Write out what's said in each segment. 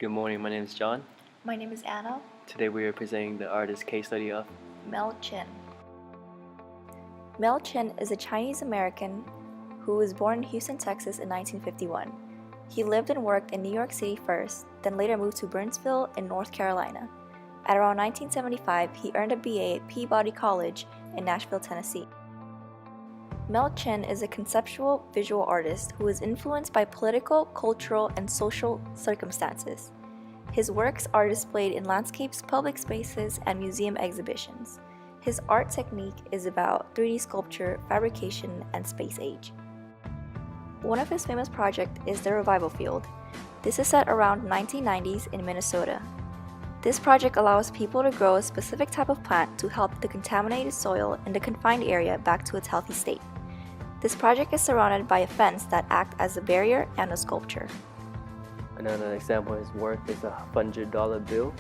Good morning, my name is John. My name is Anna. Today we are presenting the artist case study of Mel Chin. Mel Chin is a Chinese American who was born in Houston, Texas in 1951. He lived and worked in New York City first, then later moved to Burnsville in North Carolina. At around 1975, he earned a BA at Peabody College in Nashville, Tennessee. Mel Chin is a conceptual visual artist who is influenced by political, cultural, and social circumstances. His works are displayed in landscapes, public spaces, and museum exhibitions. His art technique is about 3D sculpture, fabrication, and space age. One of his famous projects is the Revival Field. This is set around 1990s in Minnesota. This project allows people to grow a specific type of plant to help the contaminated soil in the confined area back to its healthy state. This project is surrounded by a fence that acts as a barrier and a sculpture. Another example of his work is a $100 bill.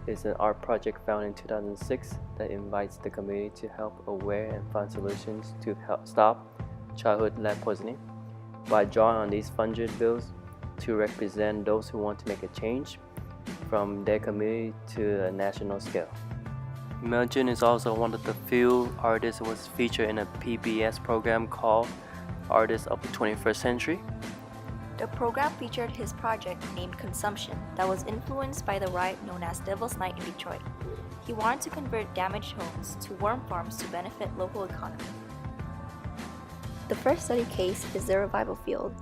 It's an art project found in 2006 that invites the community to help aware and find solutions to help stop childhood lead poisoning by drawing on these 100 bills to represent those who want to make a change from their community to a national scale. Mel Chin is also one of the few artists who was featured in a PBS program called Artists of the 21st Century. The program featured his project named Consumption that was influenced by the riot known as Devil's Night in Detroit. He wanted to convert damaged homes to worm farms to benefit local economy. The first study case is the Revival Field.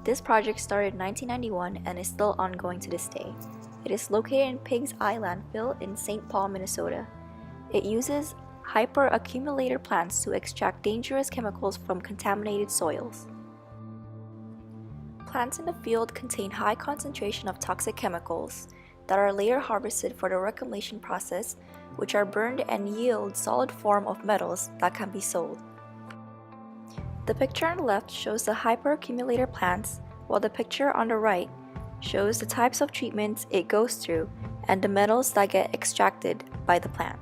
This project started in 1991 and is still ongoing to this day. It is located in Pig's Eye landfill in St. Paul, Minnesota. It uses hyperaccumulator plants to extract dangerous chemicals from contaminated soils. Plants in the field contain high concentration of toxic chemicals that are later harvested for the reclamation process, which are burned and yield solid form of metals that can be sold. The picture on the left shows the hyperaccumulator plants, while the picture on the right shows the types of treatments it goes through and the metals that get extracted by the plant.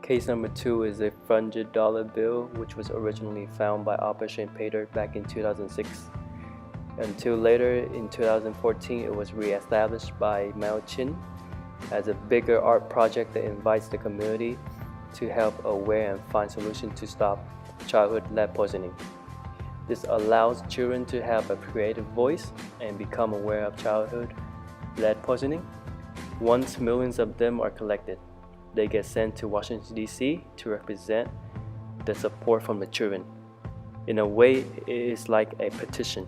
Case number 2 is a $100 bill, which was originally found by Operation Pater back in 2006. Until later in 2014, it was re-established by Mel Chin as a bigger art project that invites the community to help aware and find solutions to stop childhood lead poisoning. This allows children to have a creative voice and become aware of childhood lead poisoning. Once millions of them are collected, they get sent to Washington, D.C. to represent the support from the children. In a way, it is like a petition.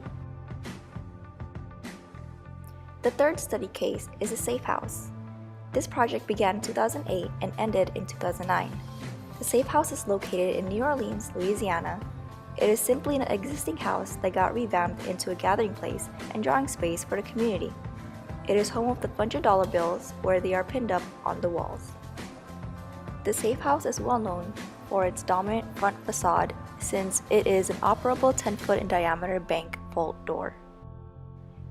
The third study case is a safe house. This project began in 2008 and ended in 2009. The safe house is located in New Orleans, Louisiana. It is simply an existing house that got revamped into a gathering place and drawing space for the community. It is home of the $100 bills where they are pinned up on the walls. The safe house is well known for its dominant front facade since it is an operable 10-foot in diameter bank vault door.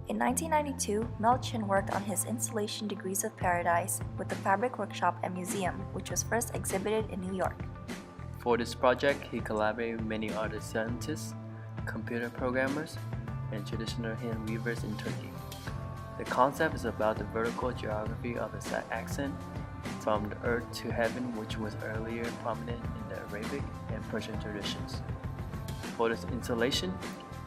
In 1992, Mel Chin worked on his installation Degrees of Paradise with the Fabric Workshop and Museum, which was first exhibited in New York. For this project, he collaborated with many other scientists, computer programmers, and traditional hand weavers in Turkey. The concept is about the vertical geography of the accent from the earth to heaven, which was earlier prominent in the Arabic and Persian traditions. For this installation,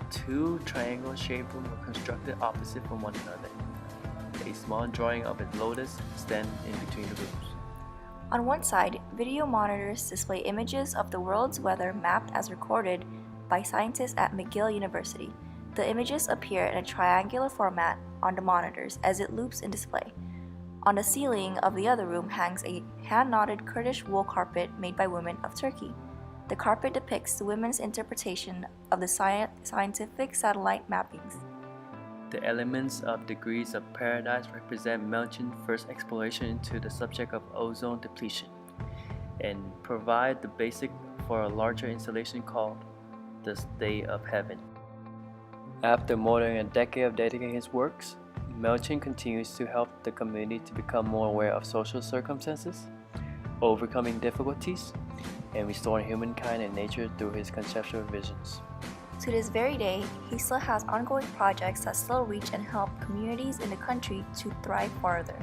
2 triangle-shaped rooms were constructed opposite from one another. A small drawing of a lotus stands in between the rooms. On one side, video monitors display images of the world's weather mapped as recorded by scientists at McGill University. The images appear in a triangular format on the monitors as it loops in display. On the ceiling of the other room hangs a hand-knotted Kurdish wool carpet made by women of Turkey. The carpet depicts the women's interpretation of the scientific satellite mappings. The elements of Degrees of Paradise represent Mel Chin's first exploration into the subject of ozone depletion and provide the basic for a larger installation called The State of Heaven. After more than a decade of dedicating his works, Mel Chin continues to help the community to become more aware of social circumstances, overcoming difficulties, and restoring humankind and nature through his conceptual visions. To this very day, he still has ongoing projects that still reach and help communities in the country to thrive farther.